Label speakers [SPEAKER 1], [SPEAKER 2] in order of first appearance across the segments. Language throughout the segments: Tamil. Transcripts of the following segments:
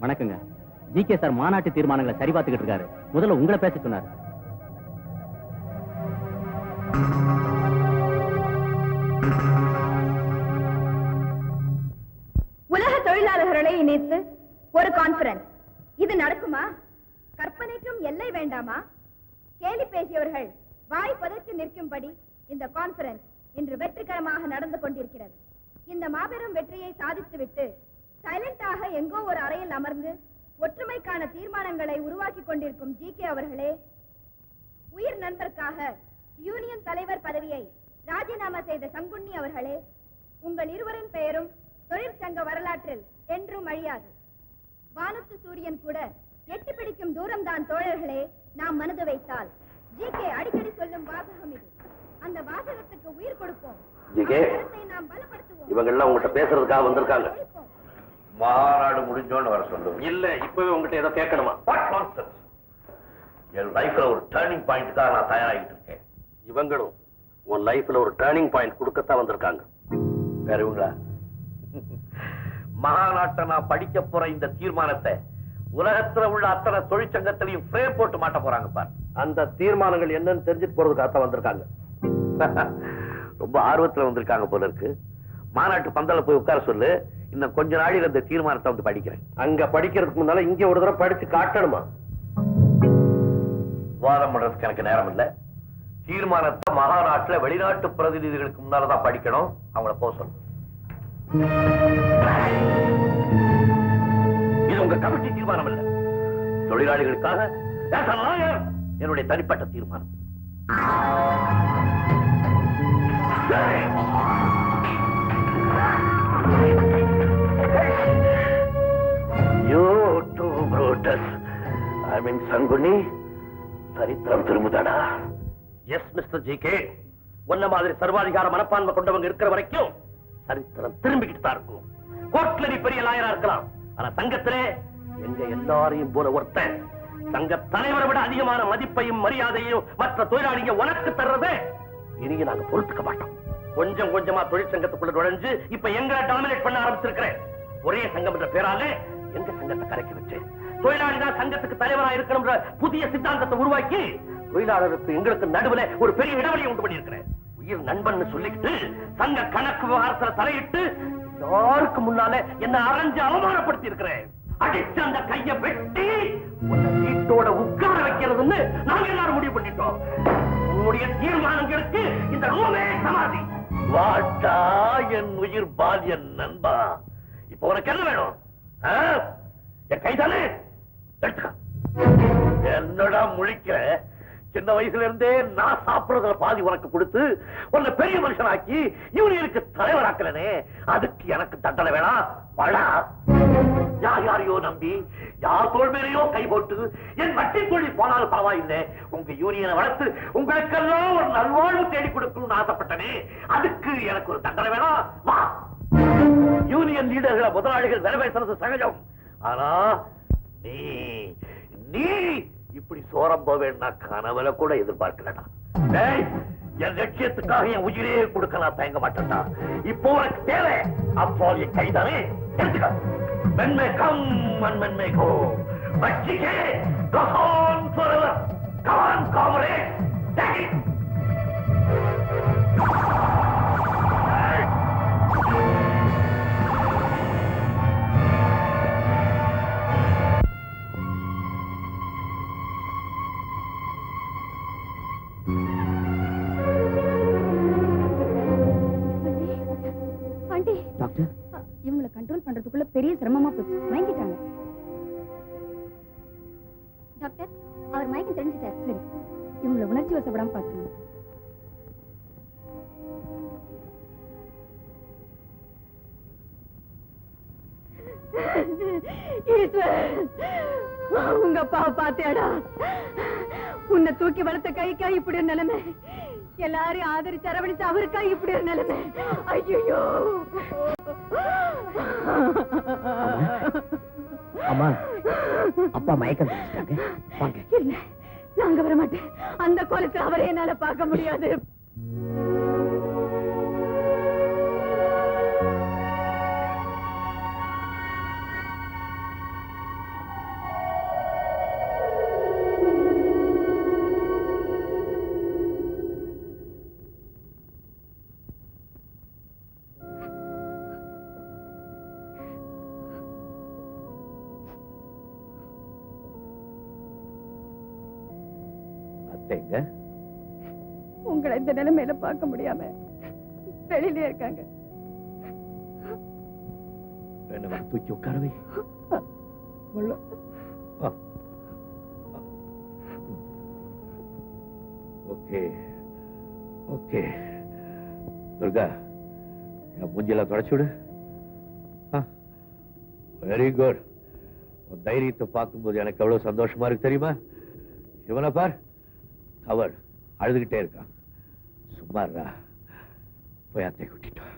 [SPEAKER 1] வணக்கங்க. ஜிகே சார் மாநாட்டு தீர்மானங்களை சரி பார்த்துக்கிட்டு இருக்காரு. முதல்ல உங்களை பேச சொன்னார்.
[SPEAKER 2] உலக தொழிலாளர்களை இணைத்து ஒரு கான்பரன்ஸ், இது நடக்குமா? கற்பனைக்கும் எல்லை வேண்டாமா? கேலி பேசியவர்கள் வாய் பதற்றி நிற்கும்படி இந்த கான்பரன்ஸ் இன்று வெற்றிகரமாக நடந்து கொண்டிருக்கிறது. இந்த மாபெரும் வெற்றியை சாதித்துவிட்டு சைலண்டாக எங்கோ ஒரு அறையில் அமர்ந்து ஒற்றுமைக்கான தீர்மானங்களை உருவாக்கி கொண்டிருக்கும் ஜிகே அவர்களே, உயிர் நண்பருக்காக யூனியன் தலைவர் பதவியை ராஜினாமா செய்த சங்குண்ணி அவர்களே, உங்கள் இருவரின் பெயரும் தொழிற்சங்க வரலாற்றில் என்றும் அழியாது. வானத்து சூரியன் கூட எட்டி பிடிக்கும் தூரம் தான் தோழர்களே நாம் மனது வைத்தால். ஜிகே அடிக்கடி சொல்லும் வாசகம் இது. அந்த வாசகத்துக்கு உயிர் கொடுப்போம். நாம் பலப்படுத்துவோம்.
[SPEAKER 3] இவங்க எல்லாம் உங்ககிட்ட பேசுறதுக்காக வந்திருக்காங்க. மாநாடு முடிஞ்சோன்னு வர சொல்லுவோம். இல்ல இப்பவே உங்ககிட்ட ஏதோ கேட்கணுமா? என் லைஃப்ல ஒரு டர்னிங் பாயிண்ட்காக நான் தயாராகிட்டு இருக்கேன். இவங்களும் உன் லைஃப்ல ஒரு டர்னிங் பாயிண்ட் கொடுக்கத்தான் வந்திருக்காங்க. வேற இவங்களா? மகாநாட்டை நான் படிக்க போற இந்த தீர்மானத்தை உலகத்துல உள்ள அத்தனை தொழிற்சங்கத்திலையும் ஃப்ரேம் போட்டு மாட்ட போறாங்க பாரு. அந்த தீர்மானங்கள் என்னன்னு தெரிஞ்சுட்டு போறதுக்காக வந்திருக்காங்க. ரொம்ப ஆர்வத்துல வந்திருக்காங்க போல இருக்கு. மாநாட்டு பந்தல போய் உட்கார சொல்லு. இன்னும் கொஞ்ச நாளில் அந்த தீர்மானத்தை வந்து படிக்கிறேன். அங்க படிக்கிறதுக்கு முன்னால இங்க ஒரு தடவை படிச்சு காட்டணுமா? வாதம் பண்றதுக்கு எனக்கு நேரம் இல்ல. தீர்மானத்தை மகாநாட்டுல வெளிநாட்டு பிரதிநிதிகளுக்கு முன்னாலதான் படிக்கணும். அவங்கள போக சொல்லு. இது உங்க கமிட்டி தீர்மானம் இல்ல, தொழிலாளிகளுக்காக என்னுடைய தனிப்பட்ட தீர்மானம். சங்குனி, சரித்திரம் திரும்புதாடா. எஸ் மிஸ்டர் ஜிகே, உன்ன மாதிரி சர்வாதிகார மனப்பான்மை கொண்டவங்க இருக்கிற வரைக்கும் சரித்திரம் திரும்பிக்கிட்டு தான் இருக்கும். கோர்ட்ல நீ பெரிய லாயரா இருக்கலாம், ஆனா சங்கத்திலே எங்க எல்லாரையும் போல ஒருத்தன் சங்க தலைவரை விட அதிகமான மதிப்பையும் மரியாதையும் மற்ற தொழிலாளிங்க உனக்கு தர்றதே இனியும் நாங்க பொறுத்துக்க மாட்டோம். கொஞ்சம் கொஞ்சமா தொழிற்சங்கத்துக்குள்ள நுழைஞ்சு இப்ப எங்களை டாமினேட் பண்ண ஆரம்பிச்சிருக்கிறேன். ஒரே சங்கம் என்ற பேரால எங்க சங்கத்தை கரைக்கி வச்சு தொழிலாளிதான் சங்கத்துக்கு தலைவராக இருக்கணும்ன்ற புதிய சித்தாந்தத்தை உருவாக்கி தொழிலாளருக்கு எங்களுக்கு நடுவுல ஒரு பெரிய இடைவெளியை உண்டு பண்ணியிருக்கிறேன். உயிர் நண்பன் சொல்லிக்கிட்டு சங்க கணக்கு விவகாரத்துல தலையிட்டு யாருக்கு முன்னால என்ன அரைஞ்சு அவமானப்படுத்தி இருக்கிறேன். அடிச்சு அந்த கையை வெட்டி வீட்டோட உட்கார வைக்கிறதுன்னு நாங்க எல்லாரும் முடிவு பண்ணிட்டோம். உன்னுடைய தீர்மானங்களுக்கு இந்த ரூமே சமாதி. வாட்டா என் உயிர் பால்யன் நண்பா, இப்ப உனக்கு என்ன வேணும்? என் கைதானே எடுத்துக்க. என்னடா முழிக்கிற? சின்ன வயசுல இருந்தே நான் சாப்பிடுறதுல பாதி உனக்கு கொடுத்து உன்னை பெரிய மனுஷனாக்கி யூனியனுக்கு தலைவராக்கலனே, அதுக்கு எனக்கு தண்டனை வேணாம். வடா, யார் யாரையோ நம்பி யார் தோள் மேலேயோ கை போட்டு என் வட்டி தொழில் போனாலும் பரவாயில்லை, உங்க யூனியனை வளர்த்து உங்களுக்கெல்லாம் ஒரு நல்வாழ்வு தேடி கொடுக்கணும்னு ஆசைப்பட்டனே, அதுக்கு எனக்கு ஒரு தண்டனை வேணாம். வா. யூனியன் லீடர்களை முதலாளிகள் வேலை பேசுறது சகஜம், ஆனா நீ நீ இப்படி சோரம் போவேன்னா கனவுல கூட எதிர்பார்க்கலடா. என் லட்சியத்துக்காக என் உயிரே கொடுக்க நான் தயங்க மாட்டேன்டா. இப்போ உனக்கு தேவை அப்போ என் கைதானே எடுத்துக்க. Men may come and men may go, but Jike goes on forever. Come on, comrade, take it.
[SPEAKER 2] Doctor, இவங்களை கண்ட்ரோல் பண்றதுக்குள்ள பெரிய சிரமமா போச்சு. மயங்கிட்டாங்க டாக்டர். அவர் மயக்கம் தெரிஞ்சிட்டார். சரி, இவங்களை உணர்ச்சி வசப்படாம பார்த்துக்கணும். உங்க அப்பா பாத்தியாடா? உன்னை தூக்கி வளர்த்த கைக்கா இப்படி ஒரு நிலைமை, எல்லாரையும் ஆதரிச்சு அரவணைச்சு அவருக்கா இப்படி ஒரு நிலைமை. ஐயோ
[SPEAKER 1] அம்மா, அப்பா மயக்கம்
[SPEAKER 2] இல்ல, நாங்க வர மாட்டேன். அந்த கோலத்தை அவரை என்னால பார்க்க முடியாது.
[SPEAKER 4] அத்தைங்க
[SPEAKER 2] உங்களை இந்த நிலைமையில பார்க்க முடியாம வெளியிலே இருக்காங்க.
[SPEAKER 4] வேணவா தூக்கி உட்காரவை. ஓகே ஓகே துர்கா, என் மூஞ்சில தொடச்சு விடு. Very good. உன் தைரியத்தை பார்க்கும்போது எனக்கு எவ்வளவு சந்தோஷமா இருக்கு தெரியுமா? இவனை பார், கவர் அழுதுகிட்டே இருக்கான். சும்மாறா, போய் அத்தை கூட்டிட்டு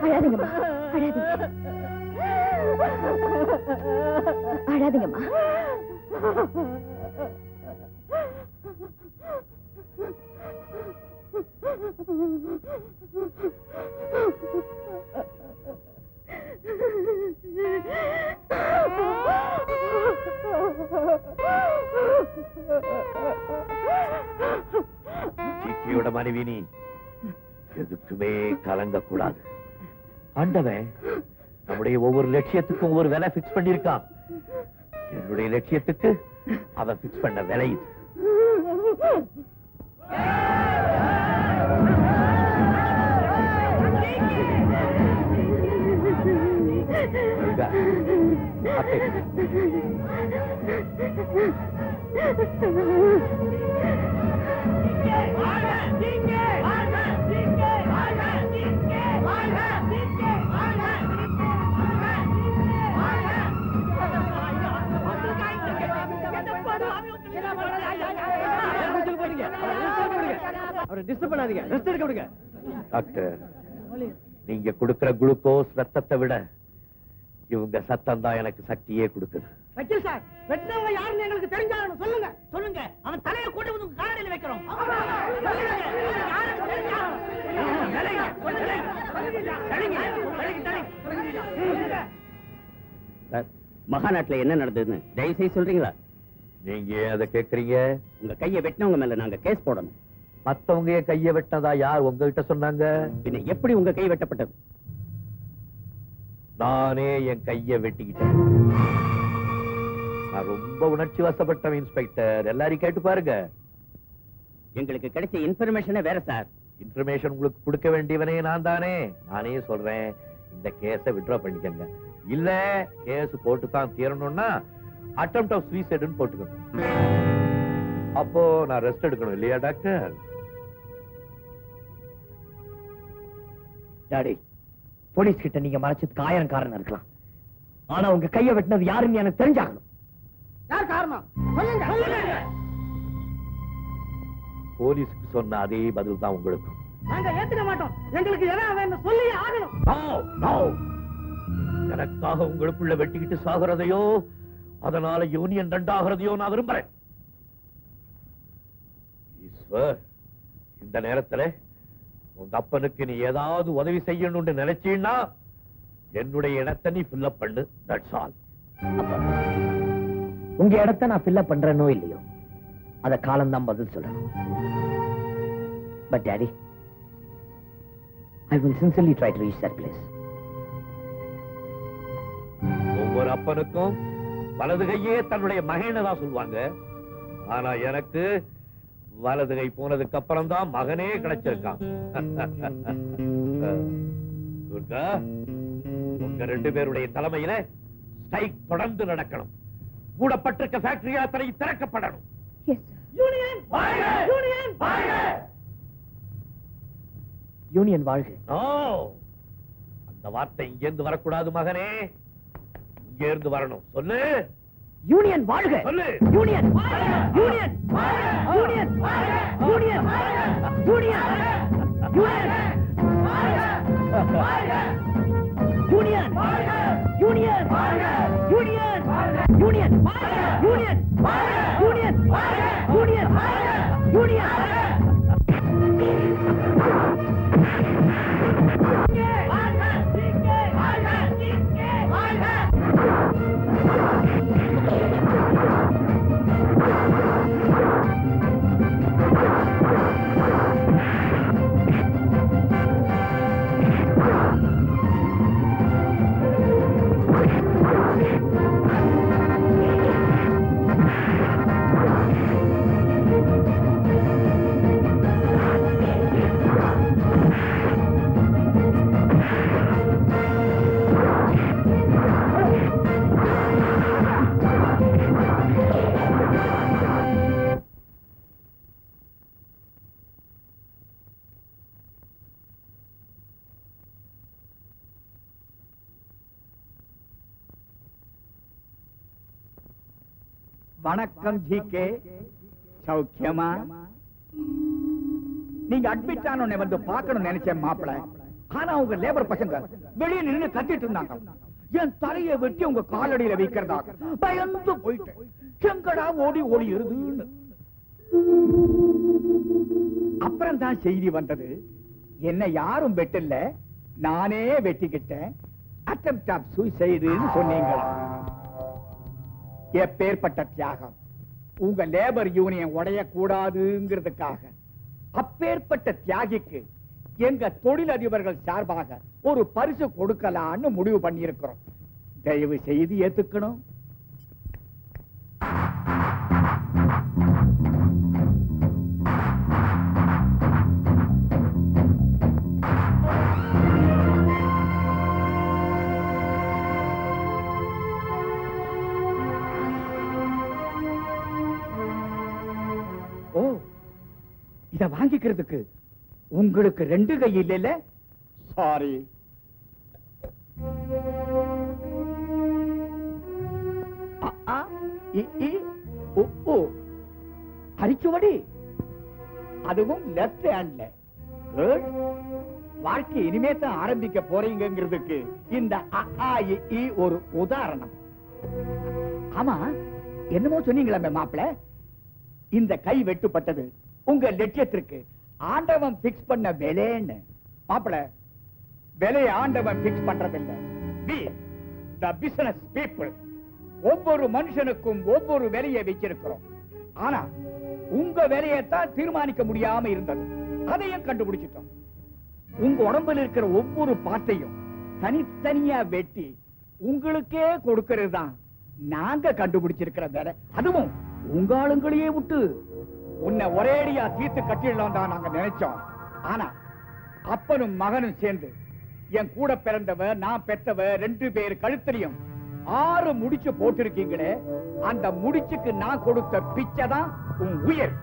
[SPEAKER 2] அழாதீங்கம்மா, அழாதீங்கம்மா.
[SPEAKER 4] ஜிக்கியோட மனைவி நீ எதுக்குமே கலங்க கூடாது. ஆண்டவன் நம்முடைய ஒவ்வொரு லட்சியத்துக்கும் ஒரு விலை பிக்ஸ் பண்ணிருக்கான். என்னுடைய லட்சியத்துக்கு அவன் பிக்ஸ் பண்ண விலை இது. டாக்டர், நீங்க கொடுக்கிற குளுக்கோஸ் ரத்தத்தை விட இவங்க சத்தம் தான் எனக்கு சக்தியே கொடுக்குது.
[SPEAKER 5] வக்கீல் சார், வெட்டினவங்க யாருன்னு எங்களுக்கு தெரிஞ்சாலும் சொல்லுங்க. சொல்லுங்க, அவன் தலையை கூட்டி வந்து காலடியில் வைக்கிறோம்.
[SPEAKER 1] மகாநாட்டுல என்ன நடந்ததுன்னு தயவு செய்து சொல்றீங்களா?
[SPEAKER 4] நீங்க அதை கேக்குறீங்க?
[SPEAKER 1] உங்க கையை வெட்டினவங்க மேல நாங்க கேஸ் போடணும்.
[SPEAKER 4] மத்தவங்க கையை வெட்டினதா யார் உங்ககிட்ட சொன்னாங்க?
[SPEAKER 1] பின்ன எப்படி உங்க கை வெட்டப்பட்டது?
[SPEAKER 4] நானே என் கையை வெட்டிக்கிட்டேன். நான் ரொம்ப உணர்ச்சி வசப்பட்டவன் இன்ஸ்பெக்டர். எல்லாரையும் கேட்டு பாருங்க.
[SPEAKER 1] எங்களுக்கு கிடைச்ச இன்ஃபர்மேஷனே வேற சார்.
[SPEAKER 4] இன்ஃபர்மேஷன் உங்களுக்கு கொடுக்க வேண்டியவனே நான் தானே. நானே சொல்றேன், இந்த கேஸை வித்ட்ரா பண்ணிக்கங்க. இல்ல கேஸ் போட்டு தான் தீரணும்னா அட்டெம்ப்ட் ஆஃப் சூசைட்னு போட்டுக்கோங்க. அப்போ நான் ரெஸ்ட் எடுக்கணும் இல்லையா டாக்டர்?
[SPEAKER 5] டாடி, போலீஸ் கிட்ட நீங்க மறைச்சதுக்கு 1000 காரணம் இருக்கலாம். ஆனா உங்க கையை வெட்டினது யாருன்னு எனக்கு தெரிஞ்சாகணும். யார் காரணம் சொல்லுங்க.
[SPEAKER 4] போலீஸ்க்கு சொன்ன அதே பதில் தான் உங்களுக்கும்.
[SPEAKER 5] நாங்க ஏத்துக்க மாட்டோம். எங்களுக்கு எதாவது வேணும் சொல்லி ஆகணும்.
[SPEAKER 4] எனக்காக உங்களுக்குள்ள வெட்டிக்கிட்டு சாகிறதையோ அதனால யூனியன் ரெண்டாகிறதையோ நான் விரும்புறேன். ஈஸ்வர், இந்த நேரத்துல உங்க அப்பனுக்கு நீ ஏதாவது உதவி செய்யணும்னு நினைச்சீன்னா என்னுடைய இடத்தை நீ ஃபில்லப் பண்ணு. That's all.
[SPEAKER 5] உங்க இடத்தை நான் ஃபில்லப் பண்றேனோ இல்லையோ அத காலம் தான் பதில் சொல்லணும். But daddy, I will sincerely try to reach that place.
[SPEAKER 4] ஒவ்வொரு அப்பனுக்கும் வலது கையே தன்னுடைய மகனை தான் சொல்லுவாங்க. ஆனா எனக்கு வலது கை போனதுக்கு அப்புறம் தான் மகனே கிடைச்சிருக்கான். துர்கா, உங்க 2 பேருடைய தலைமையில ஸ்ட்ரைக் தொடர்ந்து நடக்கணும். மூடப்பட்டிருக்க ஃபேக்டரி அத்தனை திறக்கப்படணும்.
[SPEAKER 5] யூனியன் வாழ்க! யூனியன் வாழ்க! யூனியன் வாழ்க!
[SPEAKER 4] அந்த வார்த்தை இங்க இருந்து வரக்கூடாது மகனே, இங்க இருந்து வரணும். சொல்லு.
[SPEAKER 5] யூனியன் வாழ்க!
[SPEAKER 4] சொல்லு.
[SPEAKER 5] Union union union union union union union union union union union union union union
[SPEAKER 6] வணக்கம் ஜிகே. சௌக்கியமா? நீங்க அட்மிட் ஆனோன்னு வந்து பார்க்கணும்னு நினைச்சேன் மாப்பிள. ஆனா உங்க லேபர் பசங்க வெளியே நின்று கத்திட்டு இருந்தாங்க. என் தலையை வெட்டி உங்க காலடியில வைக்கிறதாக பயந்து போயிட்டேன். எங்கடா ஓடி ஓடி இருதுன்னு. அப்புறம் தான் செய்தி வந்தது, என்ன யாரும் வெட்டல, நானே வெட்டிக்கிட்டேன். அட்டெம்ப்ட் ஆஃப் சூசைடுன்னு சொன்னீங்களா? எப்பேற்பட்ட தியாகம்! உங்க லேபர் யூனியன் உடைய கூடாதுங்கிறதுக்காக அப்பேற்பட்ட தியாகிக்கு எங்க தொழிலதிபர்கள் சார்பாக ஒரு பரிசு கொடுக்கலான்னு முடிவு பண்ணியிருக்கிறோம். தயவு செய்து ஏத்துக்கணும். ஓ, இத வாங்கிக்கிறதுக்கு உங்களுக்கு ரெண்டு கை இல்ல? சாரி. அரிச்சுவடி, அதுவும் லெப்ட் ஹேண்ட்ல. குட். வாழ்க்கை இனிமே தான் ஆரம்பிக்க போறீங்கிறதுக்கு இந்த ஒரு உதாரணம். ஆமா, என்னமோ சொன்னீங்களா மாப்பிள்ள? இந்த கை வெட்டுப்பட்டது உங்க லட்சியத்திற்கு ஆண்டவன் பிக்ஸ் பண்ண விலைன்னு. மாப்பிள, விலையை ஆண்டவன் பிக்ஸ் பண்றதில்லை. We the business people ஒவ்வொரு மனுஷனுக்கும் ஒவ்வொரு விலையை வச்சிருக்கிறோம். ஆனா உங்க விலையத்தான் தீர்மானிக்க முடியாம இருந்தது. அதையும் கண்டுபிடிச்சிட்டோம். உங்க உடம்புல இருக்கிற ஒவ்வொரு பாட்டையும் தனித்தனியா வெட்டி உங்களுக்கே கொடுக்கிறது தான் நாங்க கண்டுபிடிச்சிருக்கிற விலை. அதுவும் உங்க ஆளுங்களையே விட்டு உன்னை ஒரேடியா தீர்த்து கட்டிடலாம் தான் நாங்க நினைச்சோம். ஆனா அப்பனும் மகனும் சேர்ந்து என் கூட பிறந்தவ, நான் பெத்தவ, 2 பேர் கழுத்திலையும் 6 முடிச்சு போட்டிருக்கீங்களே, அந்த முடிச்சுக்கு நான் கொடுத்த பிச்சை தான் உன் உயிர்.